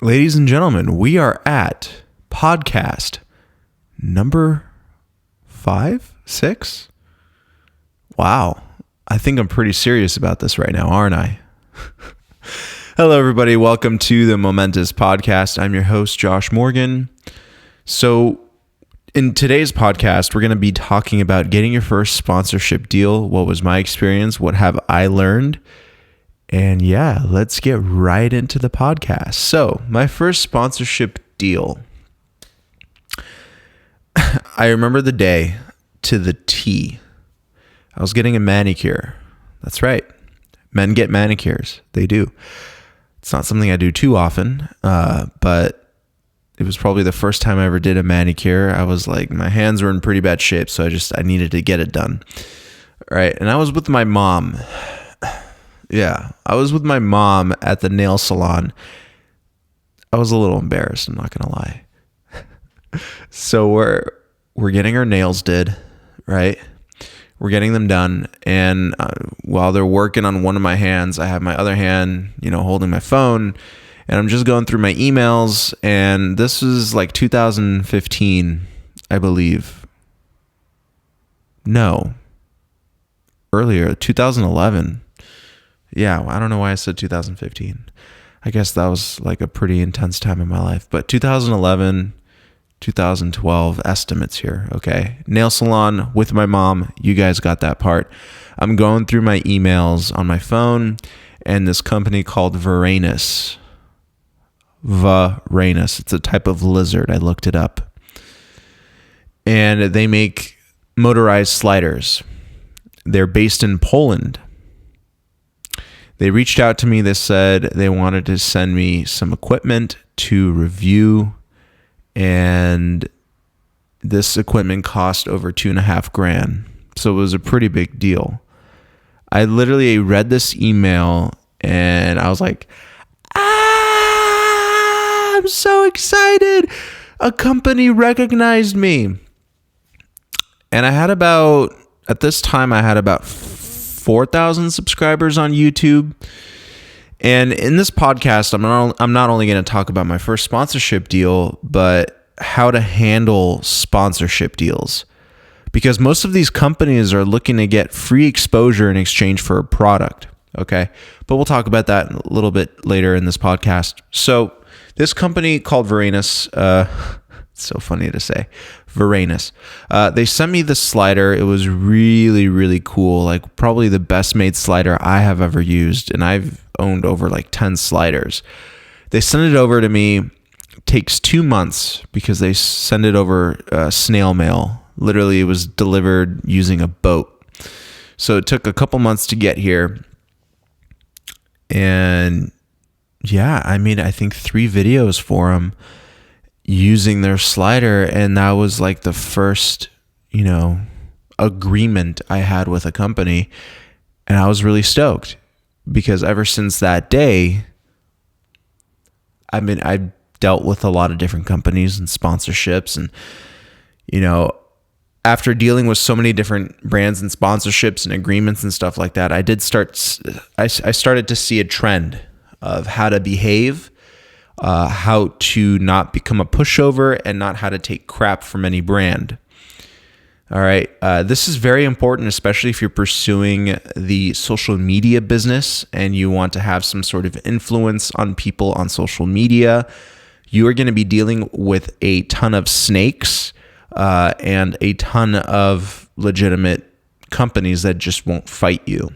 Ladies and gentlemen, we are at podcast number 5, 6. Wow. I think I'm pretty serious about this right now, aren't I? Hello, everybody. Welcome to the Momentous podcast. I'm your host, Josh Morgan. So in today's podcast, we're going to be talking about getting your first sponsorship deal. What was my experience? What have I learned? And yeah, let's get right into the podcast. So my first sponsorship deal. I remember the day to the T. I was getting a manicure. That's right. Men get manicures. They do. It's not something I do too often, but it was probably the first time I ever did a manicure. I was like, my hands were in pretty bad shape, so I needed to get it done. All right. And I was with my mom. Yeah, I was with my mom at the nail salon. I was a little embarrassed, I'm not going to lie. So we're getting our nails did, right? We're getting them done. And while they're working on one of my hands, I have my other hand, holding my phone. And I'm just going through my emails. And this was like 2015, I believe. No. Earlier, 2011. Yeah, I don't know why I said 2015. I guess that was like a pretty intense time in my life. But 2011, 2012 estimates here, okay? Nail salon with my mom. You guys got that part. I'm going through my emails on my phone, and this company called Varanus. Varanus. It's a type of lizard. I looked it up. And they make motorized sliders. They're based in Poland. They reached out to me. They said they wanted to send me some equipment to review, and this equipment cost over $2,500. So it was a pretty big deal. I literally read this email and I was like, I'm so excited. A company recognized me. And at this time, I had about 4,000 subscribers on YouTube. And in this podcast, I'm not only going to talk about my first sponsorship deal, but how to handle sponsorship deals. Because most of these companies are looking to get free exposure in exchange for a product. Okay. But we'll talk about that a little bit later in this podcast. So this company called Varanus, it's so funny to say, Varanus. They sent me the slider. It was really, really cool. Like probably the best made slider I have ever used. And I've owned over like 10 sliders. They sent it over to me. It takes 2 months because they send it over snail mail. Literally, it was delivered using a boat. So it took a couple months to get here. And yeah, I made, I think 3 videos for them using their slider, and that was like the first agreement I had with a company, and I was really stoked because ever since that day, I've dealt with a lot of different companies and sponsorships, and after dealing with so many different brands and sponsorships and agreements and stuff like that, I started to see a trend of how to behave, how to not become a pushover, and not how to take crap from any brand. All right. This is very important, especially if you're pursuing the social media business and you want to have some sort of influence on people on social media. You are going to be dealing with a ton of snakes and a ton of legitimate companies that just won't fight you.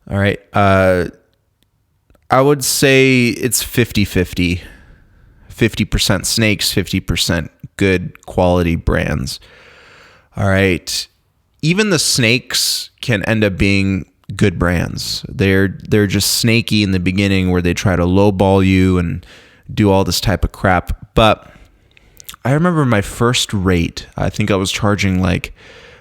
All right. I would say it's 50-50. 50% snakes, 50% good quality brands. All right. Even the snakes can end up being good brands. They're just snaky in the beginning where they try to lowball you and do all this type of crap. But I remember my first rate, I think I was charging like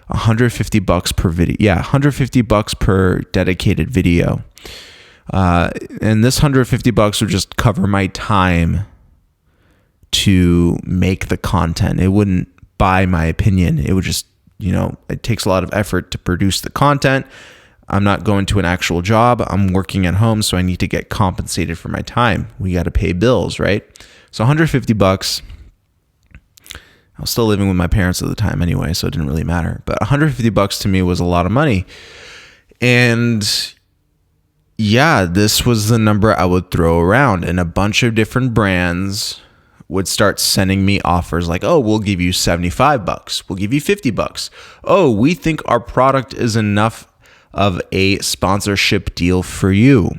$150 per video. Yeah, $150 per dedicated video. And this $150 would just cover my time to make the content. It wouldn't buy my opinion. It would just, it takes a lot of effort to produce the content. I'm not going to an actual job. I'm working at home, so I need to get compensated for my time. We got to pay bills, right? So $150. I was still living with my parents at the time anyway, so it didn't really matter. But $150 to me was a lot of money. And yeah, this was the number I would throw around, and a bunch of different brands would start sending me offers like, oh, we'll give you $75. We'll give you $50. Oh, we think our product is enough of a sponsorship deal for you.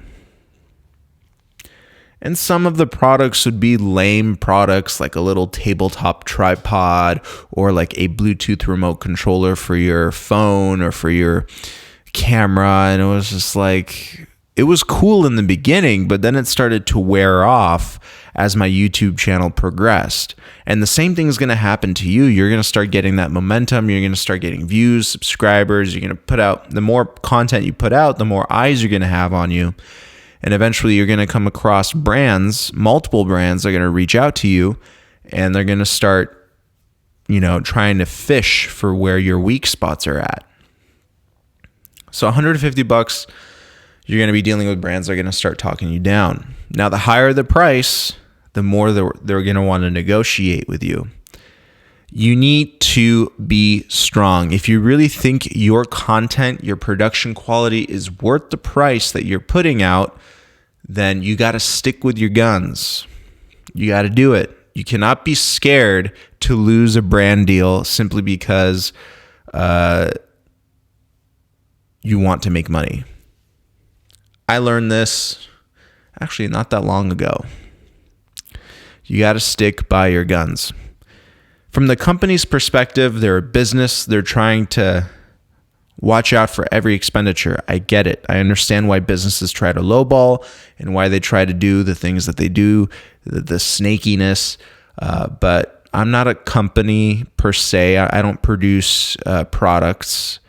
And some of the products would be lame products like a little tabletop tripod or like a Bluetooth remote controller for your phone or for your camera. And it was just like, it was cool in the beginning, but then it started to wear off as my YouTube channel progressed. And the same thing is going to happen to you. You're going to start getting that momentum. You're going to start getting views, subscribers. You're going to put out, the more content you put out, the more eyes you're going to have on you. And eventually you're going to come across brands, multiple brands are going to reach out to you, and they're going to start, trying to fish for where your weak spots are at. So $150, you're going to be dealing with brands that are going to start talking you down. Now, the higher the price, the more they're going to want to negotiate with you. You need to be strong. If you really think your content, your production quality is worth the price that you're putting out, then you got to stick with your guns. You got to do it. You cannot be scared to lose a brand deal simply because you want to make money. I learned this actually not that long ago. You got to stick by your guns. From the company's perspective, they're a business. They're trying to watch out for every expenditure. I get it. I understand why businesses try to lowball and why they try to do the things that they do, the snakiness. But I'm not a company per se. I don't produce products.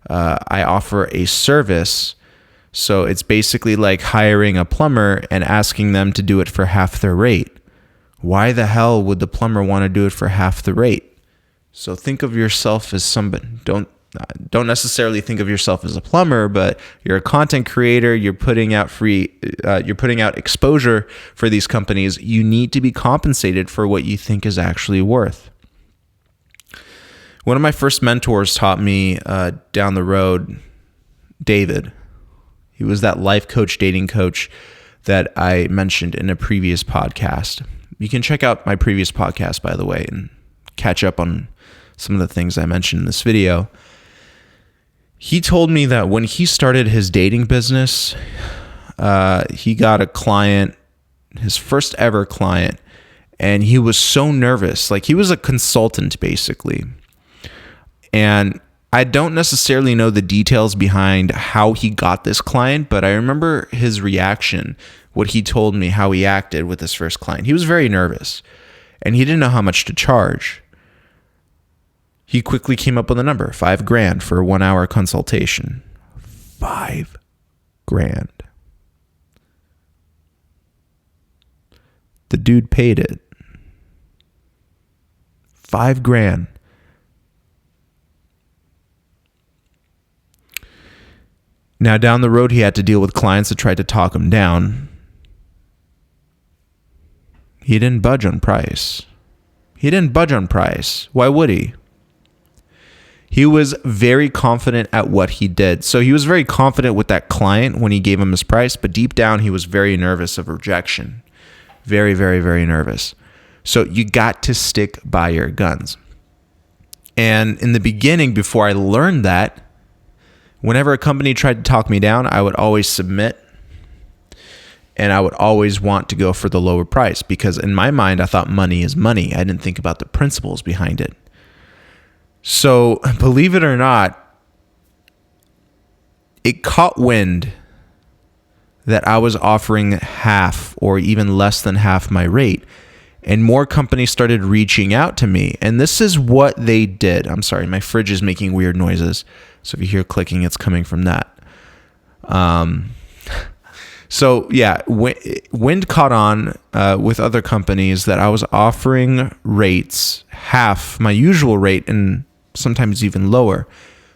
I offer a service. So it's basically like hiring a plumber and asking them to do it for half their rate. Why the hell would the plumber want to do it for half the rate? So think of yourself as somebody. Don't necessarily think of yourself as a plumber, but you're a content creator. You're putting out exposure for these companies. You need to be compensated for what you think is actually worth. One of my first mentors taught me down the road, David. He was that life coach, dating coach that I mentioned in a previous podcast. You can check out my previous podcast, by the way, and catch up on some of the things I mentioned in this video. He told me that when he started his dating business, he got a client, his first ever client, and he was so nervous. Like, he was a consultant, basically. And I don't necessarily know the details behind how he got this client, but I remember his reaction, what he told me, how he acted with his first client. He was very nervous, and he didn't know how much to charge. He quickly came up with a number, $5,000 for a 1-hour consultation. $5,000. The dude paid it. $5,000. Now, down the road, he had to deal with clients that tried to talk him down. He didn't budge on price. Why would he? He was very confident at what he did. So he was very confident with that client when he gave him his price, but deep down, he was very nervous of rejection. Very, very, very nervous. So you got to stick by your guns. And in the beginning, before I learned that, whenever a company tried to talk me down, I would always submit, and I would always want to go for the lower price because in my mind, I thought money is money. I didn't think about the principles behind it. So believe it or not, it caught wind that I was offering half or even less than half my rate, and more companies started reaching out to me. And this is what they did. I'm sorry, my fridge is making weird noises. So if you hear clicking, it's coming from that. So yeah, wind caught on with other companies that I was offering rates half my usual rate and sometimes even lower.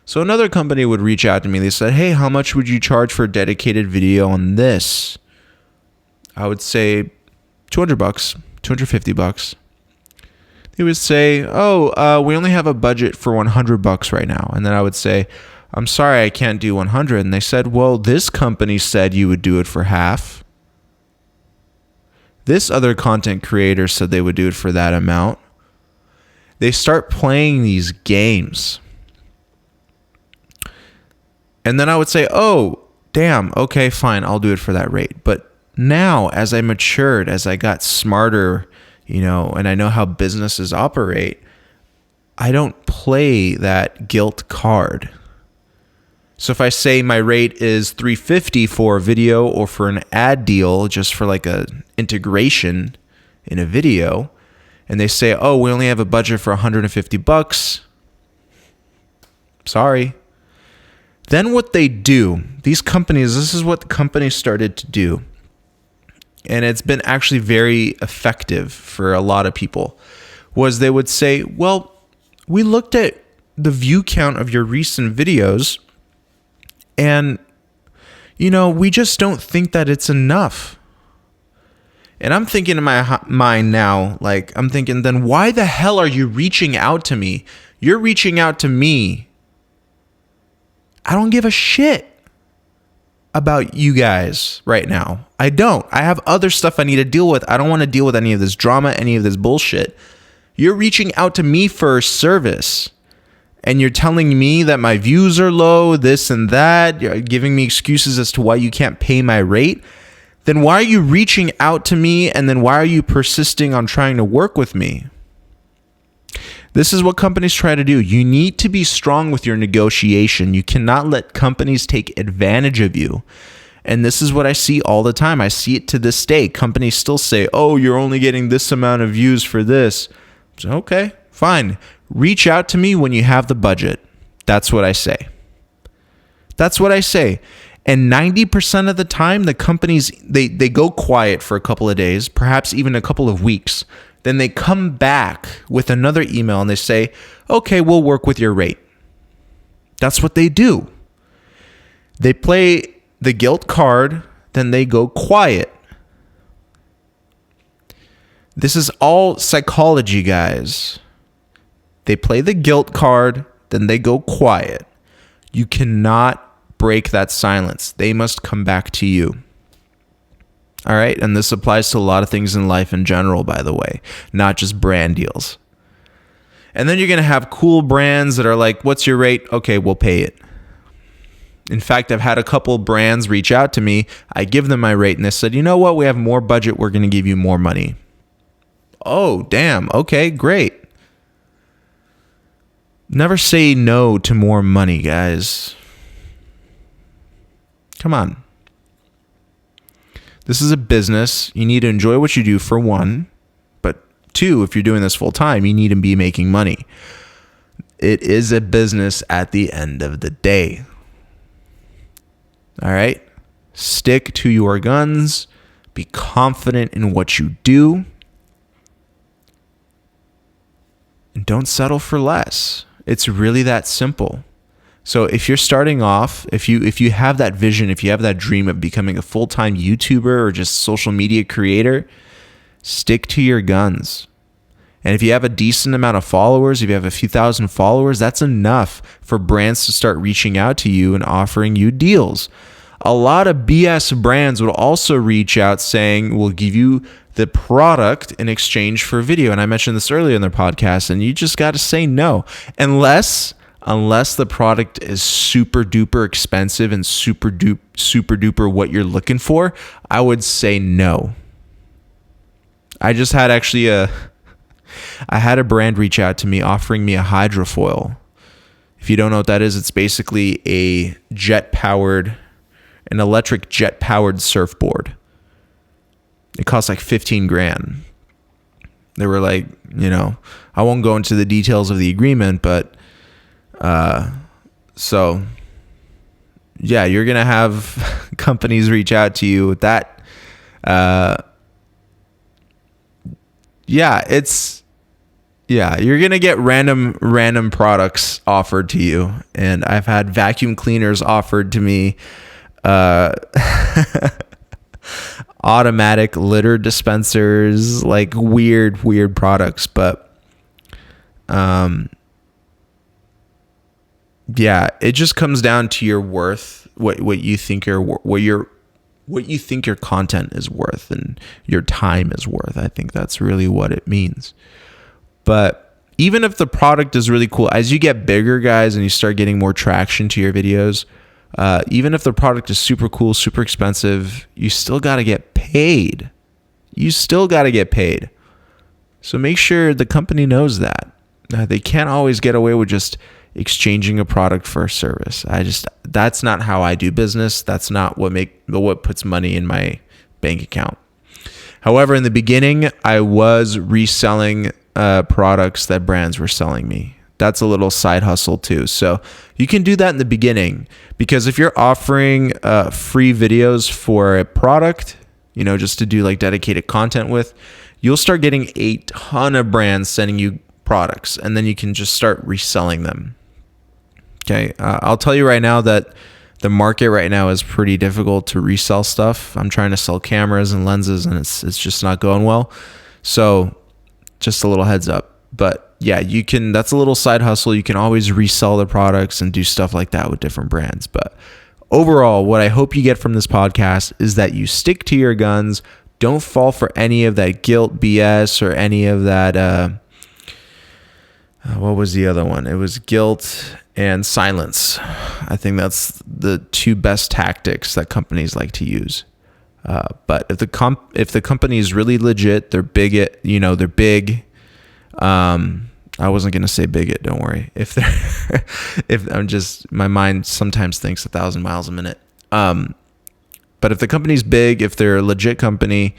So another company would reach out to me. They said, hey, how much would you charge for a dedicated video on this? I would say $200, $250. They would say, oh, we only have a budget for $100 right now. And then I would say, I'm sorry, I can't do 100. And they said, well, this company said you would do it for half. This other content creator said they would do it for that amount. They start playing these games. And then I would say, oh, damn, okay, fine, I'll do it for that rate. But now, as I matured, as I got smarter, and I know how businesses operate, I don't play that guilt card. So if I say my rate is $350 for a video or for an ad deal, just for like a integration in a video, and they say, oh, we only have a budget for $150, sorry. Then what they do, these companies, this is what the companies started to do, and it's been actually very effective for a lot of people, was they would say, well, we looked at the view count of your recent videos, and, we just don't think that it's enough. And I'm thinking in my mind now, I'm thinking, then why the hell are you reaching out to me? You're reaching out to me. I don't give a shit about you guys right now. I don't. I have other stuff I need to deal with. I don't want to deal with any of this drama, any of this bullshit. You're reaching out to me for a service. And you're telling me that my views are low, this and that. You're giving me excuses as to why you can't pay my rate. Then why are you reaching out to me? And then why are you persisting on trying to work with me? This is what companies try to do. You need to be strong with your negotiation. You cannot let companies take advantage of you. And this is what I see all the time. I see it to this day. Companies still say, oh, you're only getting this amount of views for this. So, okay, fine. Reach out to me when you have the budget. That's what I say. That's what I say. And 90% of the time, the companies, they go quiet for a couple of days, perhaps even a couple of weeks. Then they come back with another email and they say, okay, we'll work with your rate. That's what they do. They play the guilt card, then they go quiet. This is all psychology, guys. They play the guilt card, then they go quiet. You cannot break that silence. They must come back to you. All right? And this applies to a lot of things in life in general, by the way, not just brand deals. And then you're going to have cool brands that are like, what's your rate? Okay, we'll pay it. In fact, I've had a couple brands reach out to me. I give them my rate and they said, you know what? We have more budget. We're going to give you more money. Oh, damn. Okay, great. Never say no to more money, guys. Come on. This is a business. You need to enjoy what you do, for one. But two, if you're doing this full time, you need to be making money. It is a business at the end of the day. All right? Stick to your guns. Be confident in what you do. And don't settle for less. It's really that simple. So if you're starting off, if you have that vision, if you have that dream of becoming a full-time YouTuber or just social media creator, stick to your guns. And if you have a decent amount of followers, if you have a few thousand followers, that's enough for brands to start reaching out to you and offering you deals. A lot of BS brands would also reach out saying, we'll give you the product in exchange for video. And I mentioned this earlier in their podcast, and you just got to say no. Unless the product is super duper expensive and super duper what you're looking for, I would say no. I just had I had a brand reach out to me offering me a hydrofoil. If you don't know what that is, it's basically an electric jet powered surfboard. It costs like $15,000. They were like, I won't go into the details of the agreement, but so yeah, you're going to have companies reach out to you with that. Yeah, it's Yeah, you're gonna get random products offered to you, and I've had vacuum cleaners offered to me, uh, automatic litter dispensers, like weird products. But yeah, it just comes down to your worth, what you think what you think your content is worth and your time is worth. I think that's really what it means. But even if the product is really cool, as you get bigger, guys, and you start getting more traction to your videos, even if the product is super cool, super expensive, you still got to get paid. You still got to get paid. So make sure the company knows that. They can't always get away with just exchanging a product for a service. That's not how I do business. That's not what puts money in my bank account. However, in the beginning, I was reselling products that brands were selling me. That's a little side hustle too. So you can do that in the beginning, because if you're offering free videos for a product, just to do like dedicated content with, you'll start getting a ton of brands sending you products, and then you can just start reselling them. Okay. I'll tell you right now that the market right now is pretty difficult to resell stuff. I'm trying to sell cameras and lenses, and it's just not going well. So just a little heads up. But yeah, that's a little side hustle. You can always resell the products and do stuff like that with different brands. But overall, what I hope you get from this podcast is that you stick to your guns. Don't fall for any of that guilt BS or any of that. What was the other one? It was guilt and silence. I think that's the two best tactics that companies like to use. But if the company is really legit, they're big. They're big. I wasn't gonna say bigot. Don't worry. My mind sometimes thinks 1,000 miles a minute. But if the company's big, if they're a legit company,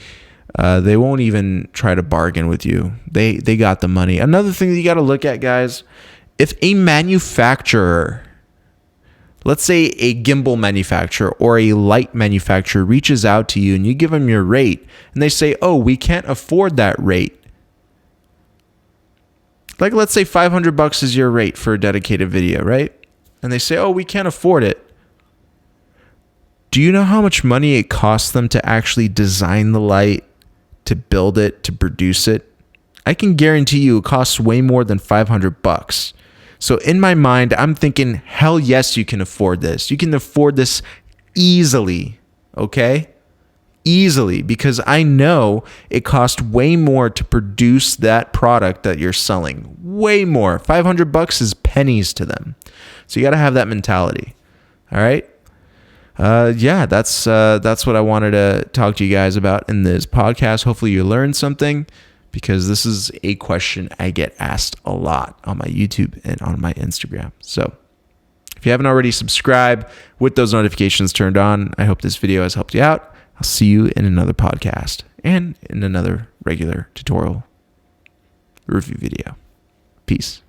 they won't even try to bargain with you. They got the money. Another thing that you got to look at, guys, if a manufacturer, let's say a gimbal manufacturer or a light manufacturer, reaches out to you and you give them your rate and they say, oh, we can't afford that rate. Like, let's say $500 is your rate for a dedicated video, right? And they say, oh, we can't afford it. Do you know how much money it costs them to actually design the light, to build it, to produce it? I can guarantee you it costs way more than $500. So in my mind, I'm thinking, hell yes, you can afford this. You can afford this easily, okay? Easily, because I know it costs way more to produce that product that you're selling. Way more. $500 is pennies to them. So you got to have that mentality. All right? Yeah, that's what I wanted to talk to you guys about in this podcast. Hopefully you learned something, because this is a question I get asked a lot on my YouTube and on my Instagram. So if you haven't already subscribed with those notifications turned on, I hope this video has helped you out. I'll see you in another podcast and in another regular tutorial review video. Peace.